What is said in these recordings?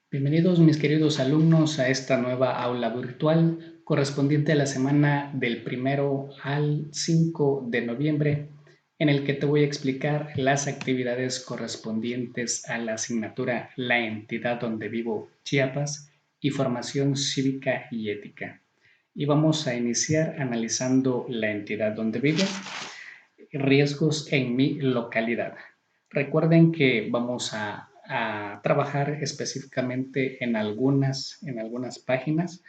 Bienvenidos mis queridos alumnos a esta nueva aula virtual correspondiente a la semana del 1 al 5 de noviembre, en el que te voy a explicar las actividades correspondientes a la asignatura La entidad donde vivo, Chiapas, y formación cívica y ética. Y vamos a iniciar analizando la entidad donde vivo, riesgos en mi localidad. Recuerden que vamos a trabajar específicamente en algunas páginas,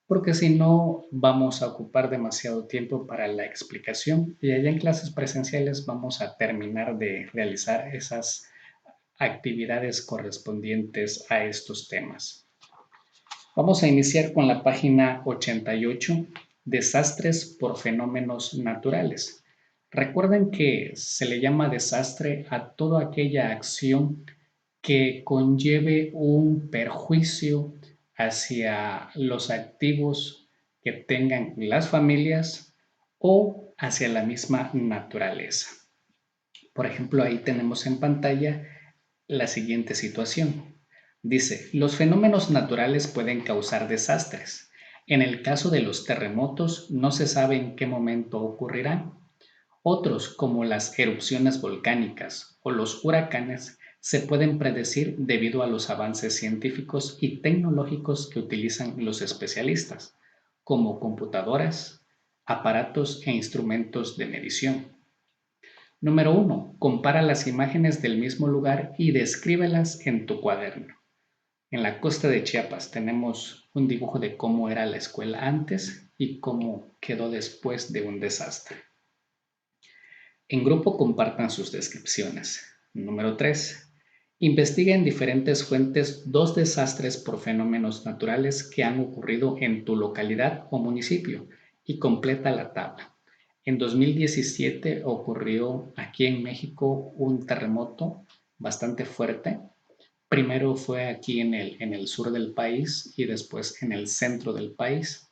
porque si no vamos a ocupar demasiado tiempo para la explicación y allá en clases presenciales vamos a terminar de realizar esas actividades correspondientes a estos temas. Vamos a iniciar con la página 88, desastres por fenómenos naturales. Recuerden que se le llama desastre a toda aquella acción que conlleve un perjuicio hacia los activos que tengan las familias o hacia la misma naturaleza. Por ejemplo, ahí tenemos en pantalla la siguiente situación. Dice, los fenómenos naturales pueden causar desastres. En el caso de los terremotos, no se sabe en qué momento ocurrirán. Otros, como las erupciones volcánicas o los huracanes, se pueden predecir debido a los avances científicos y tecnológicos que utilizan los especialistas, como computadoras, aparatos e instrumentos de medición. Número 1. Compara las imágenes del mismo lugar y descríbelas en tu cuaderno. En la costa de Chiapas tenemos un dibujo de cómo era la escuela antes y cómo quedó después de un desastre. En grupo compartan sus descripciones. Número 3. Investiga en diferentes fuentes 2 desastres por fenómenos naturales que han ocurrido en tu localidad o municipio y completa la tabla. En 2017 ocurrió aquí en México un terremoto bastante fuerte. Primero fue aquí en el sur del país y después en el centro del país,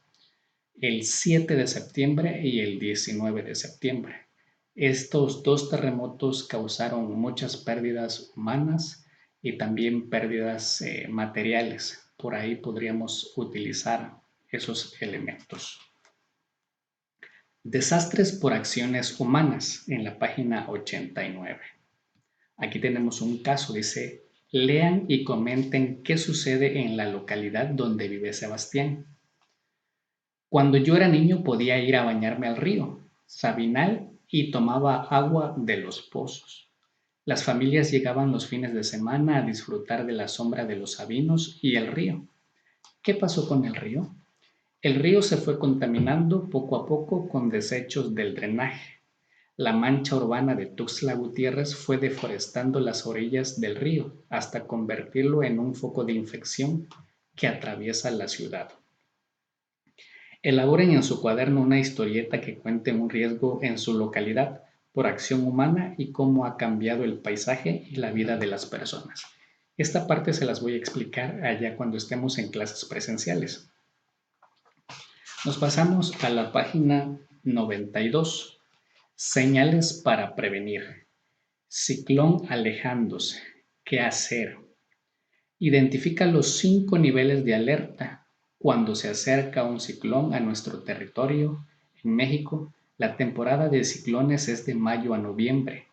el 7 de septiembre y el 19 de septiembre. Estos dos terremotos causaron muchas pérdidas humanas y también pérdidas materiales. Por ahí podríamos utilizar esos elementos. Desastres por acciones humanas en la página 89. Aquí tenemos un caso, dice, lean y comenten qué sucede en la localidad donde vive Sebastián. Cuando yo era niño podía ir a bañarme al río Sabinal y tomaba agua de los pozos. Las familias llegaban los fines de semana a disfrutar de la sombra de los sabinos y el río. ¿Qué pasó con el río? El río se fue contaminando poco a poco con desechos del drenaje. La mancha urbana de Tuxtla Gutiérrez fue deforestando las orillas del río hasta convertirlo en un foco de infección que atraviesa la ciudad. Elaboren en su cuaderno una historieta que cuente un riesgo en su localidad por acción humana y cómo ha cambiado el paisaje y la vida de las personas. Esta parte se las voy a explicar allá cuando estemos en clases presenciales. Nos pasamos a la página 92. Señales para prevenir. Ciclón alejándose. ¿Qué hacer? Identifica los 5 niveles de alerta cuando se acerca un ciclón a nuestro territorio. En México, la temporada de ciclones es de mayo a noviembre.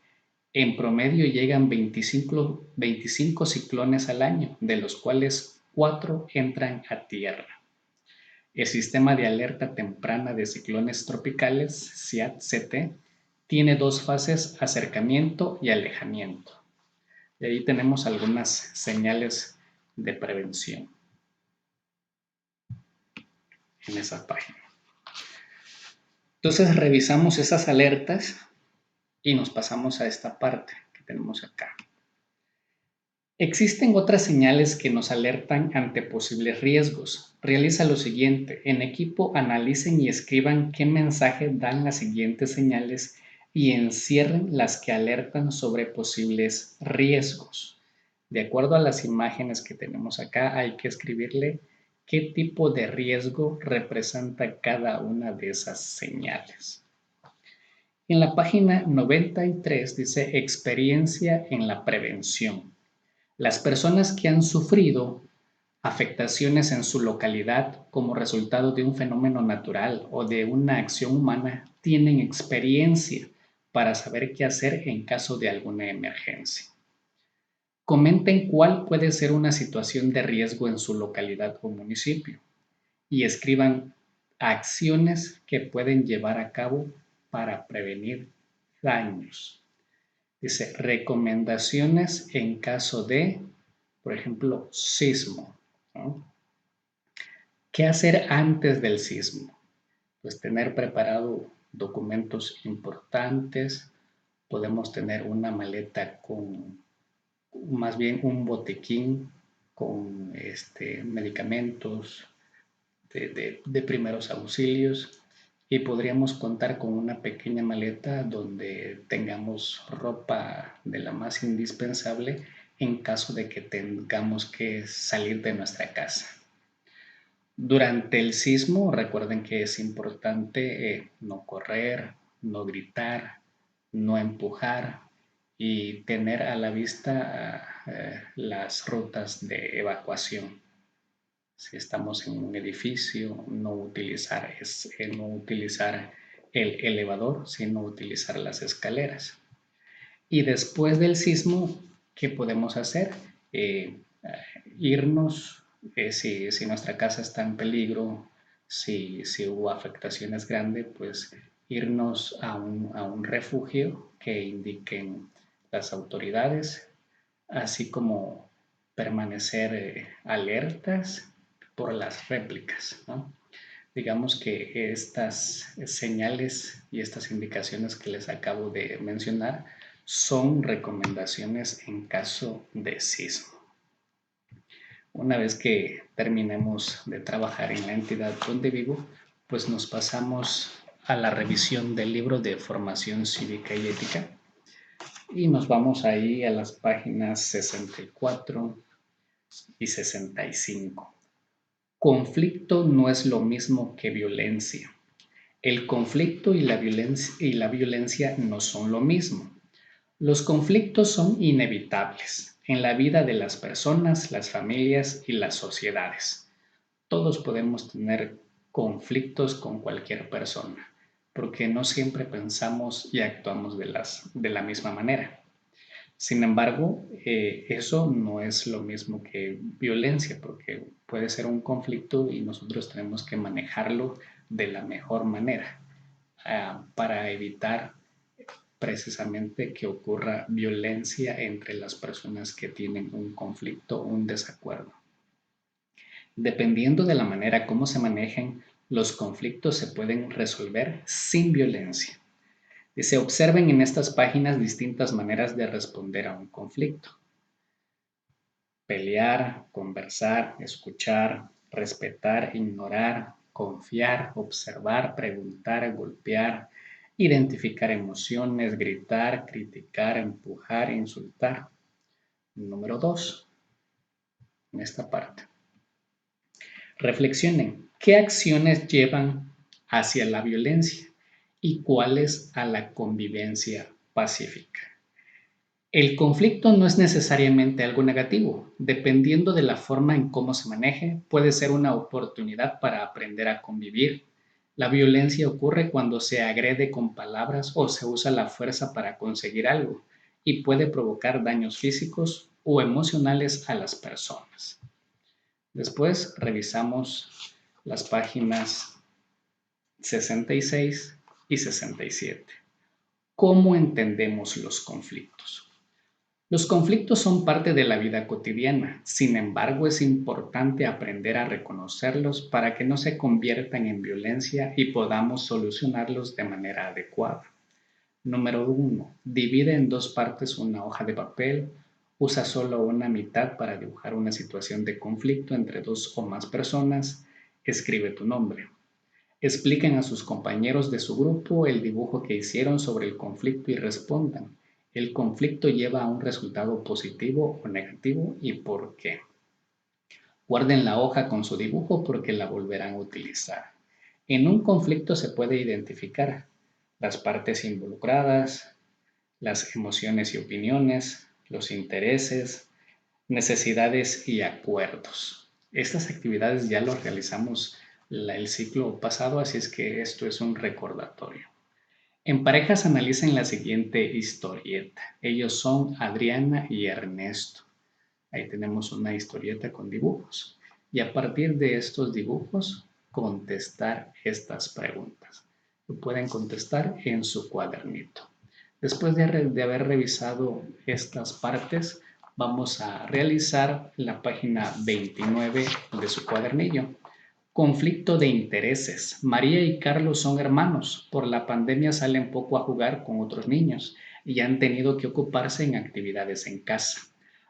En promedio llegan 25 ciclones al año, de los cuales 4 entran a tierra. El Sistema de Alerta Temprana de Ciclones Tropicales, SIAT-CT, tiene 2 fases, acercamiento y alejamiento. Y ahí tenemos algunas señales de prevención en esa página. Entonces revisamos esas alertas y nos pasamos a esta parte que tenemos acá. Existen otras señales que nos alertan ante posibles riesgos. Realiza lo siguiente: en equipo analicen y escriban qué mensaje dan las siguientes señales y encierren las que alertan sobre posibles riesgos. De acuerdo a las imágenes que tenemos acá, hay que escribirle qué tipo de riesgo representa cada una de esas señales. En la página 93 dice experiencia en la prevención. Las personas que han sufrido Afectaciones en su localidad como resultado de un fenómeno natural o de una acción humana tienen experiencia para saber qué hacer en caso de alguna emergencia. Comenten cuál puede ser una situación de riesgo en su localidad o municipio y escriban acciones que pueden llevar a cabo para prevenir daños. Dice recomendaciones en caso de, por ejemplo, sismo, ¿no? ¿Qué hacer antes del sismo? Pues tener preparado documentos importantes, podemos tener una maleta con, más bien un botiquín con medicamentos de primeros auxilios y podríamos contar con una pequeña maleta donde tengamos ropa de la más indispensable en caso de que tengamos que salir de nuestra casa. Durante el sismo, recuerden que es importante no correr, no gritar, no empujar y tener a la vista las rutas de evacuación. Si estamos en un edificio, no utilizar el elevador, sino utilizar las escaleras. Y después del sismo, ¿qué podemos hacer? Irnos, si nuestra casa está en peligro, si hubo afectaciones grandes, pues irnos a un refugio que indiquen las autoridades, así como permanecer alertas por las réplicas, ¿no? Digamos que estas señales y estas indicaciones que les acabo de mencionar son recomendaciones en caso de sismo. Una vez que terminemos de trabajar en la entidad donde vivo, pues nos pasamos a la revisión del libro de formación cívica y ética y nos vamos ahí a las páginas 64 y 65. Conflicto no es lo mismo que violencia. El conflicto y la violencia no son lo mismo. Los conflictos son inevitables en la vida de las personas, las familias y las sociedades. Todos podemos tener conflictos con cualquier persona, porque no siempre pensamos y actuamos de la misma manera. Sin embargo, eso no es lo mismo que violencia, porque puede ser un conflicto y nosotros tenemos que manejarlo de la mejor manera para evitar precisamente que ocurra violencia entre las personas que tienen un conflicto o un desacuerdo. Dependiendo de la manera como se manejen, los conflictos se pueden resolver sin violencia. Se observen en estas páginas distintas maneras de responder a un conflicto. Pelear, conversar, escuchar, respetar, ignorar, confiar, observar, preguntar, golpear, identificar emociones, gritar, criticar, empujar, insultar. Número 2, en esta parte. Reflexionen, ¿qué acciones llevan hacia la violencia y cuáles a la convivencia pacífica? El conflicto no es necesariamente algo negativo. Dependiendo de la forma en cómo se maneje, puede ser una oportunidad para aprender a convivir. La violencia ocurre cuando se agrede con palabras o se usa la fuerza para conseguir algo y puede provocar daños físicos o emocionales a las personas. Después revisamos las páginas 66 y 67. ¿Cómo entendemos los conflictos? Los conflictos son parte de la vida cotidiana, sin embargo es importante aprender a reconocerlos para que no se conviertan en violencia y podamos solucionarlos de manera adecuada. Número 1. Divide en dos partes una hoja de papel. Usa solo una mitad para dibujar una situación de conflicto entre dos o más personas. Escribe tu nombre. Expliquen a sus compañeros de su grupo el dibujo que hicieron sobre el conflicto y respondan. ¿El conflicto lleva a un resultado positivo o negativo y por qué? Guarden la hoja con su dibujo porque la volverán a utilizar. En un conflicto se puede identificar las partes involucradas, las emociones y opiniones, los intereses, necesidades y acuerdos. Estas actividades ya las realizamos el ciclo pasado, así es que esto es un recordatorio. En parejas analicen la siguiente historieta. Ellos son Adriana y Ernesto. Ahí tenemos una historieta con dibujos. Y a partir de estos dibujos, contestar estas preguntas. Lo pueden contestar en su cuadernito. Después de haber revisado estas partes, vamos a realizar la página 29 de su cuadernillo. Conflicto de intereses. María y Carlos son hermanos. Por la pandemia salen poco a jugar con otros niños y han tenido que ocuparse en actividades en casa.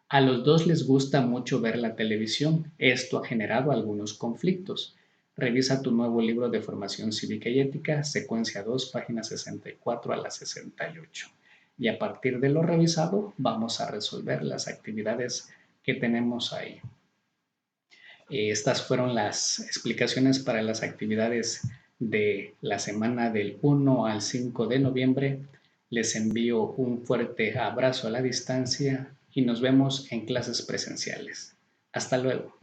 A los dos les gusta mucho ver la televisión. Esto ha generado algunos conflictos. Revisa tu nuevo libro de formación cívica y ética, secuencia 2, páginas 64 a la 68. Y a partir de lo revisado, vamos a resolver las actividades que tenemos ahí. Estas fueron las explicaciones para las actividades de la semana del 1 al 5 de noviembre. Les envío un fuerte abrazo a la distancia y nos vemos en clases presenciales. Hasta luego.